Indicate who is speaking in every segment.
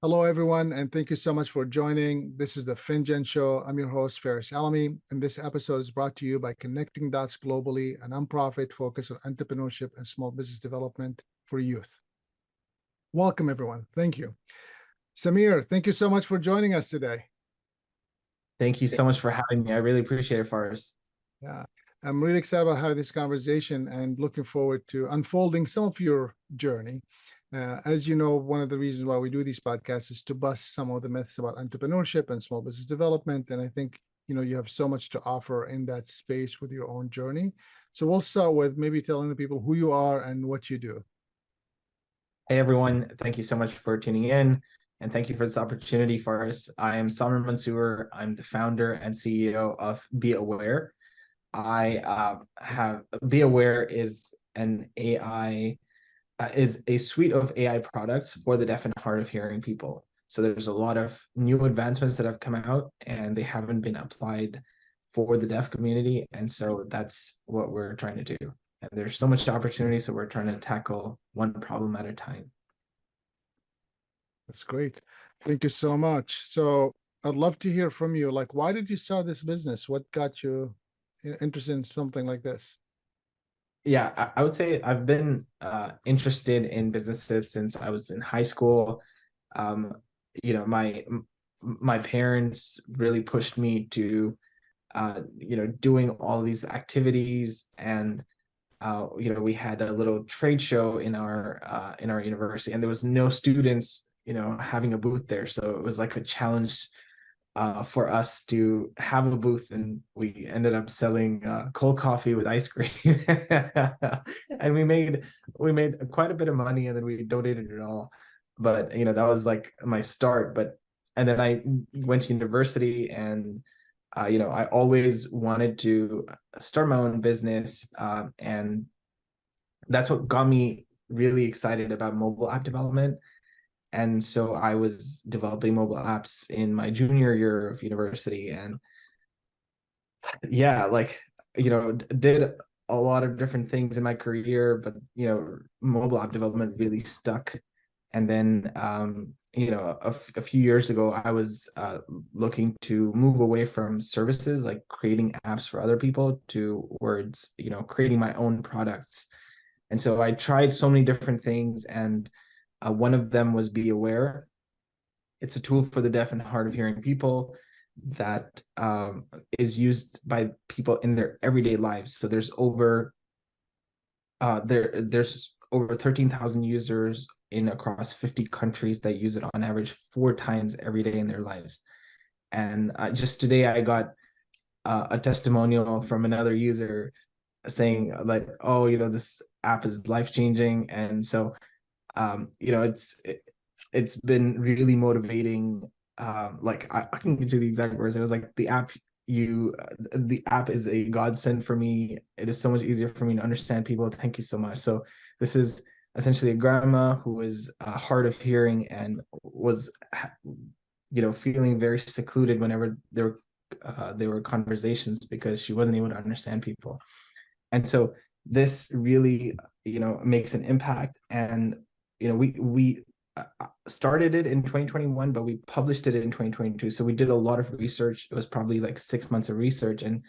Speaker 1: Hello, everyone, and thank you so much for joining. This is the Finjan Show. I'm your host, Faris Alami, and this episode is brought to you by Connecting Dots Globally, a nonprofit focused on entrepreneurship and small business development for youth. Welcome, everyone. Thank you. Saamer, thank you so much for joining us today.
Speaker 2: Thank you so much for having me. I really appreciate it, Faris.
Speaker 1: Yeah, I'm really excited about having this conversation and looking forward to unfolding some of your journey. As you know, one of the reasons why we do these podcasts is to bust some of the myths about entrepreneurship and small business development. And I think, you have so much to offer in that space with your own journey. So we'll start with maybe telling the people who you are and what you do.
Speaker 2: Hey, everyone. Thank you so much for tuning in. And thank you for this opportunity, Faris. I am Saamer Mansoor. I'm the founder and CEO of BeAware. I have BeAware is an AI is a suite of AI products for the deaf and hard of hearing people. So there's a lot of new advancements that have come out and they haven't been applied for the deaf community. And so that's what we're trying to do. And there's so much opportunity, so we're trying to tackle one problem at a time.
Speaker 1: That's great. Thank you so much. So I'd love to hear from you. Like, why did you start this business? What got you interested in something like this?
Speaker 2: Yeah, I would say I've been interested in businesses since I was in high school. Um, my parents really pushed me to doing all these activities, and we had a little trade show in our university, and there was no students having a booth there, so it was like a challenge for us to have a booth, and we ended up selling cold coffee with ice cream. And we made quite a bit of money, and then we donated it all. But that was like my start. And then I went to university, and I always wanted to start my own business, and that's what got me really excited about mobile app development. And so I was developing mobile apps in my junior year of university, and yeah, did a lot of different things in my career, but mobile app development really stuck. And then a few years ago, I was looking to move away from services, like creating apps for other people, towards creating my own products. And so I tried so many different things, and one of them was BeAware. It's a tool for the deaf and hard of hearing people that is used by people in their everyday lives. So there's over 13,000 users in across 50 countries that use it on average 4 times every day in their lives. And just today I got a testimonial from another user saying like, oh, this app is life-changing. And so it's been really motivating. Like I can get you the exact words. It was like the app is a godsend for me. It is so much easier for me to understand people. Thank you so much. So this is essentially a grandma who is hard of hearing and was feeling very secluded whenever there were conversations, because she wasn't able to understand people. And so this really makes an impact. And we started it in 2021, but we published it in 2022. So we did a lot of research. It was probably like 6 months of research, and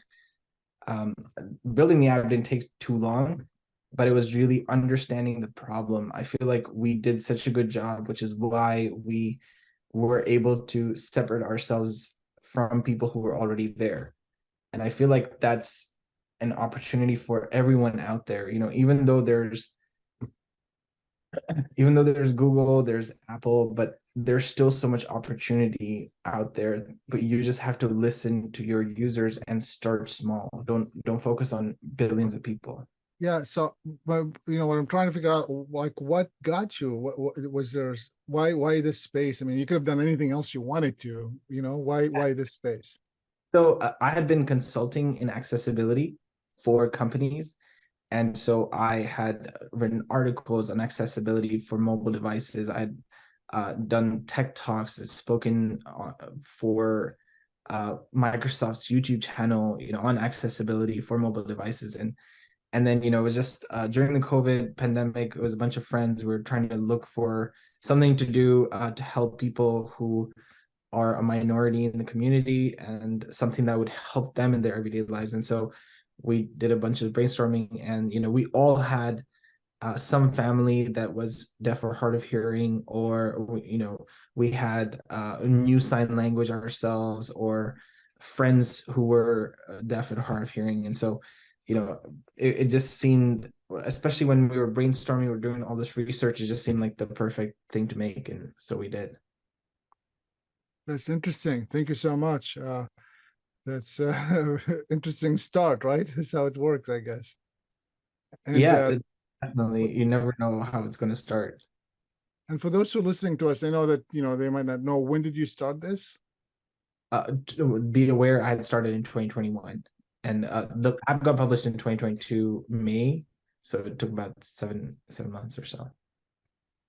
Speaker 2: building the app didn't take too long, but it was really understanding the problem. I feel like we did such a good job, which is why we were able to separate ourselves from people who were already there. And I feel like that's an opportunity for everyone out there. Even though there's Google, there's Apple, but there's still so much opportunity out there. But you just have to listen to your users and start small. Don't focus on billions of people.
Speaker 1: Yeah. So, but what I'm trying to figure out, like, what got you? What was there? Why this space? I mean, you could have done anything else you wanted to. Why this space?
Speaker 2: So I had been consulting in accessibility for companies. And so I had written articles on accessibility for mobile devices. I had done tech talks, spoken for Microsoft's YouTube channel, on accessibility for mobile devices. And then, it was just during the COVID pandemic, it was a bunch of friends. We were trying to look for something to do to help people who are a minority in the community, and something that would help them in their everyday lives. And so we did a bunch of brainstorming, and we all had some family that was deaf or hard of hearing, or we had new sign language ourselves, or friends who were deaf and hard of hearing. And so it just seemed, especially when we were brainstorming, we were doing all this research, it just seemed like the perfect thing to make, and so we did.
Speaker 1: That's interesting. Thank you so much. That's interesting start, right? That's how it works, I guess. And
Speaker 2: Yeah, definitely. You never know how it's going to start.
Speaker 1: and for those who are listening to us, I know that they might not know, when did you start this?
Speaker 2: BeAware, I had started in 2021, and the app got published in 2022 May, so it took about seven months or so.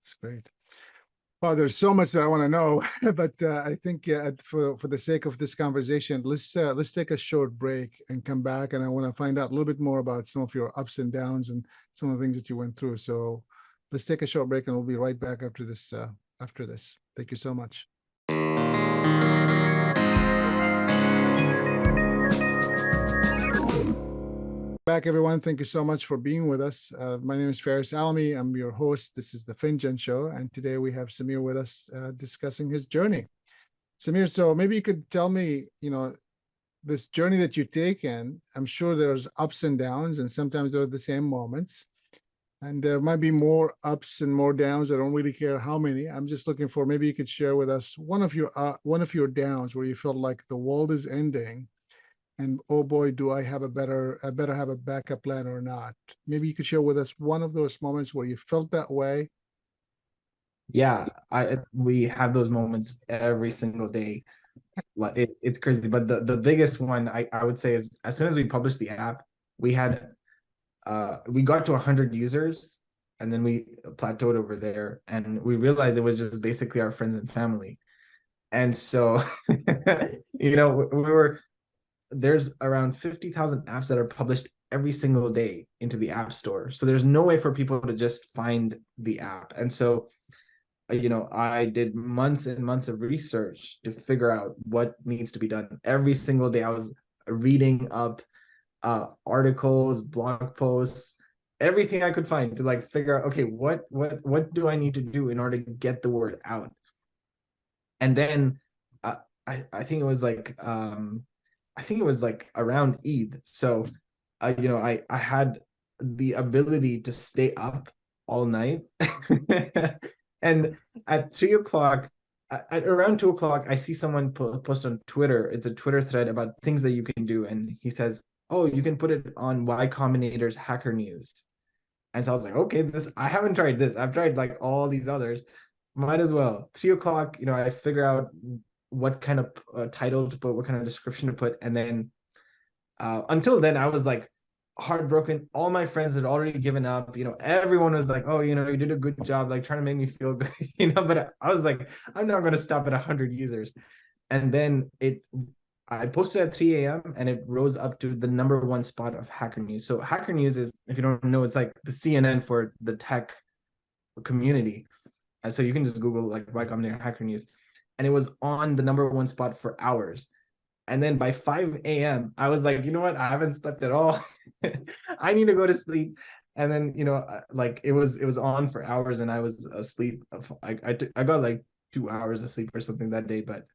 Speaker 1: That's great. Oh, there's so much that I want to know, but I think for the sake of this conversation, let's take a short break and come back, and I want to find out a little bit more about some of your ups and downs and some of the things that you went through. So let's take a short break, and we'll be right back after this. Thank you so much. Back, everyone. Thank you so much for being with us. My name is Faris Alami. I'm your host. This is the Finjan Show, and today we have Saamer with us discussing his journey. Saamer, so maybe you could tell me, this journey that you take, and I'm sure there's ups and downs, and sometimes they're the same moments, and there might be more ups and more downs. I don't really care how many. I'm just looking for, maybe you could share with us one of your downs where you felt like the world is ending, and oh boy, do I better have a backup plan or not. Maybe you could share with us one of those moments where you felt that way.
Speaker 2: Yeah, we have those moments every single day. Like it's crazy, but the biggest one I would say is, as soon as we published the app, we got to 100 users, and then we plateaued over there, and we realized it was just basically our friends and family. And so there's around 50,000 apps that are published every single day into the app store, so there's no way for people to just find the app. And so I did months and months of research to figure out what needs to be done. Every single day I was reading up articles, blog posts, everything I could find to figure out, okay, what do I need to do in order to get the word out. And then I think it was around Eid. So I had the ability to stay up all night. And at 3 o'clock, at around 2 o'clock, I see someone post on Twitter. It's a Twitter thread about things that you can do. And he says, oh, you can put it on Y Combinator's Hacker News. And so I was like, okay, I haven't tried this. I've tried all these others. Might as well. 3 o'clock, I figure out what kind of title to put, what kind of description to put. And then until then, I was heartbroken. All my friends had already given up. Everyone was like, oh, you did a good job, trying to make me feel good, but I was like, I'm not going to stop at 100 users. And then I posted at 3 a.m. and it rose up to the #1 spot of Hacker News. So Hacker News is, if you don't know, it's like the CNN for the tech community. And so you can just Google Y Combinator Hacker News. And it was on the #1 spot for hours. And then by 5 a.m., I was like, you know what? I haven't slept at all. I need to go to sleep. And then, it was on for hours, and I was asleep. I got 2 hours of sleep or something that day. But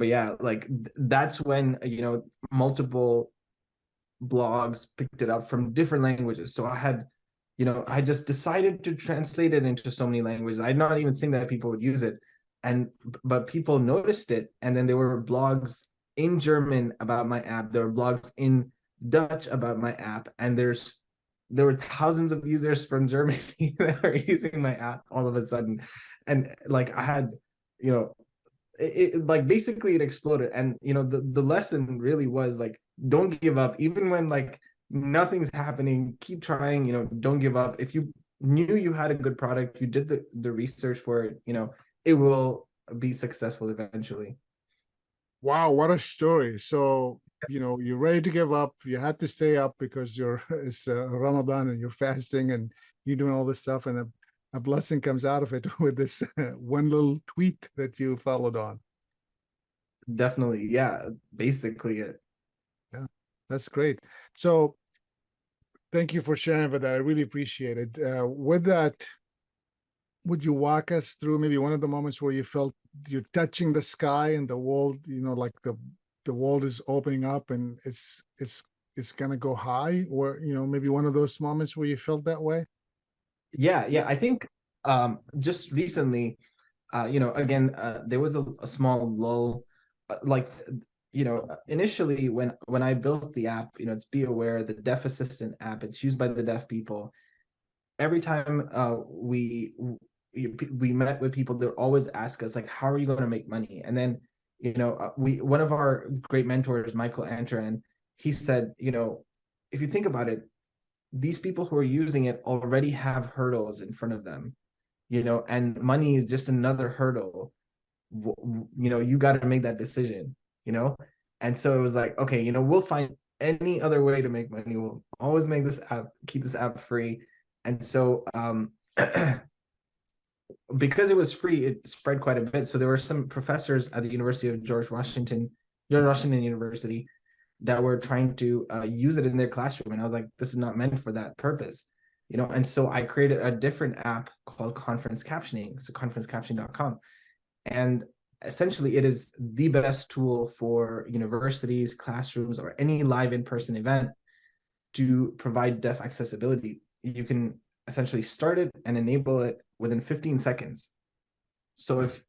Speaker 2: yeah, that's when, multiple blogs picked it up from different languages. So I just decided to translate it into so many languages. I did not even think that people would use it. But people noticed it. And then there were blogs in German about my app. There were blogs in Dutch about my app. And there were thousands of users from Germany that are using my app all of a sudden. And I had, basically it exploded. And, the lesson really was don't give up, even when nothing's happening. Keep trying, don't give up. If you knew you had a good product, you did the research for it, it will be successful eventually.
Speaker 1: Wow, what a story. So, you're ready to give up. You had to stay up because it's Ramadan and you're fasting and you're doing all this stuff. And a blessing comes out of it with this one little tweet that you followed on.
Speaker 2: Definitely. Yeah. Basically it.
Speaker 1: Yeah, that's great. So thank you for sharing with that. I really appreciate it. With that, would you walk us through maybe one of the moments where you felt you're touching the sky and the world, like the world is opening up and it's gonna go high, or maybe one of those moments where you felt that way?
Speaker 2: Yeah. Yeah. I think just recently, again, there was a small lull, like, initially when I built the app, it's BeAware, the deaf assistant app. It's used by the deaf people. Every time we met with people, they'll always ask us like, how are you going to make money? And then, we one of our great mentors, Michael Antran, he said, if you think about it, these people who are using it already have hurdles in front of them, and money is just another hurdle. You got to make that decision, you know? And so it was like, okay, we'll find any other way to make money. We'll always make this app, keep this app free. And so because it was free, it spread quite a bit. So there were some professors at the University of George Washington University, that were trying to use it in their classroom. And I was like, this is not meant for that purpose, And so I created a different app called Conference Captioning, so conferencecaptioning.com. And essentially, it is the best tool for universities, classrooms, or any live in-person event to provide deaf accessibility. You can essentially start it and enable it within 15 seconds. So if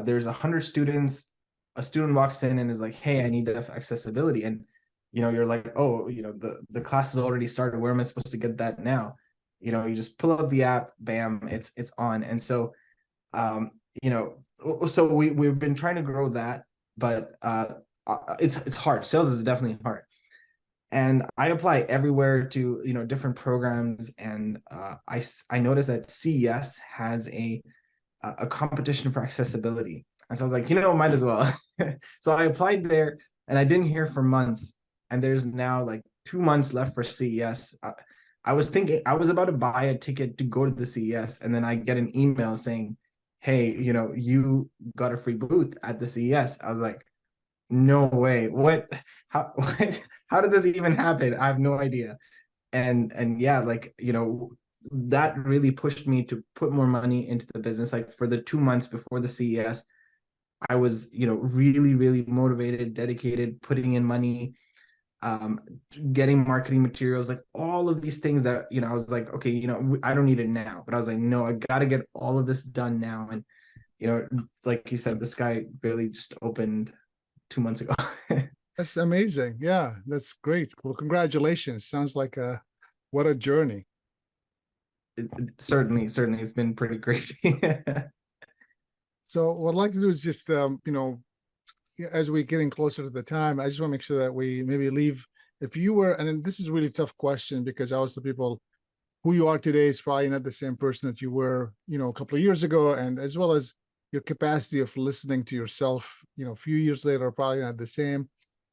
Speaker 2: there's 100 students, a student walks in and is like, hey, I need deaf accessibility, and you're like, oh, the class has already started, where am I supposed to get that now? You just pull up the app, bam, it's on. And so so we've been trying to grow that, but it's hard. Sales is definitely hard, and I apply everywhere to different programs. And I noticed that CES has a competition for accessibility, and so I was like, might as well. So I applied there, and I didn't hear for months, and there's now like 2 months left for CES. I was thinking I was about to buy a ticket to go to the CES, and then I get an email saying, hey, you got a free booth at the CES. I was like, no way. What? How did this even happen? I have no idea. And yeah, like, that really pushed me to put more money into the business. Like for the 2 months before the CES, I was, really, really motivated, dedicated, putting in money, getting marketing materials, like all of these things that, I was like, okay, I don't need it now, but I was like, no, I got to get all of this done now. And, like you said, the sky barely just opened 2 months ago.
Speaker 1: That's amazing. Yeah, that's great. Well, congratulations. Sounds like what a journey.
Speaker 2: Certainly it's been pretty crazy.
Speaker 1: So what I'd like to do is just as we're getting closer to the time, I just want to make sure that we maybe leave, if you were, and this is a really tough question, because I always tell people who you are today is probably not the same person that you were, a couple of years ago, and as well as your capacity of listening to yourself, a few years later are probably not the same,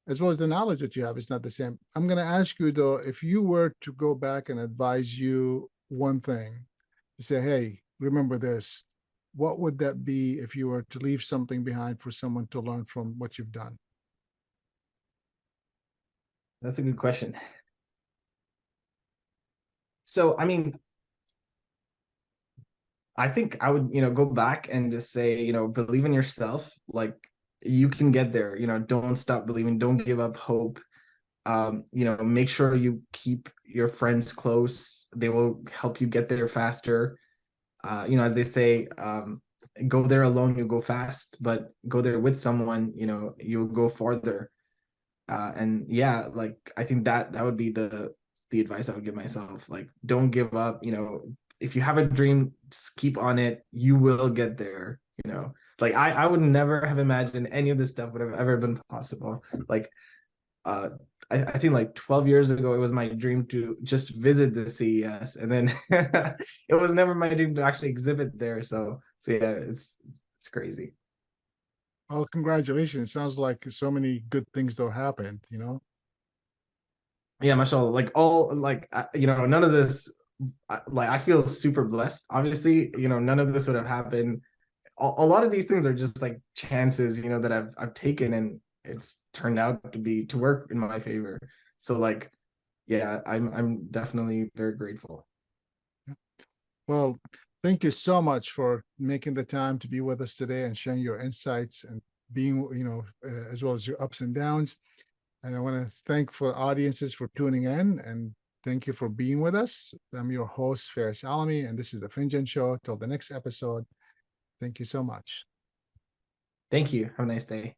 Speaker 1: as well as the knowledge that you have is not the same. I'm going to ask you though, if you were to go back and advise you one thing, to say, hey, remember this, what would that be if you were to leave something behind for someone to learn from what you've done?
Speaker 2: That's a good question. So, I mean, I think I would, go back and just say, believe in yourself. Like you can get there, don't stop believing, don't give up hope. Make sure you keep your friends close. They will help you get there faster. As they say, go there alone, you go fast, but go there with someone, you'll go farther. And yeah, like I think that would be the advice I would give myself. Like, don't give up. If you have a dream, just keep on it. You will get there. Like I would never have imagined any of this stuff would have ever been possible. Like, uh, I think like 12 years ago, it was my dream to just visit the CES, and then it was never my dream to actually exhibit there. So yeah, it's crazy.
Speaker 1: Well, congratulations. Sounds like so many good things though happened.
Speaker 2: Yeah, mashallah. Like all like none of this I feel super blessed. Obviously, none of this would have happened. A lot of these things are just like chances, that I've taken, and it's turned out to work in my favor. So like, yeah, I'm definitely very grateful.
Speaker 1: Well, thank you so much for making the time to be with us today and sharing your insights and being, as well as your ups and downs. And I want to thank for audiences for tuning in, and thank you for being with us. I'm your host, Faris Alami, and this is the Finjan Show. Till the next episode, thank you so much.
Speaker 2: Thank you. Have a nice day.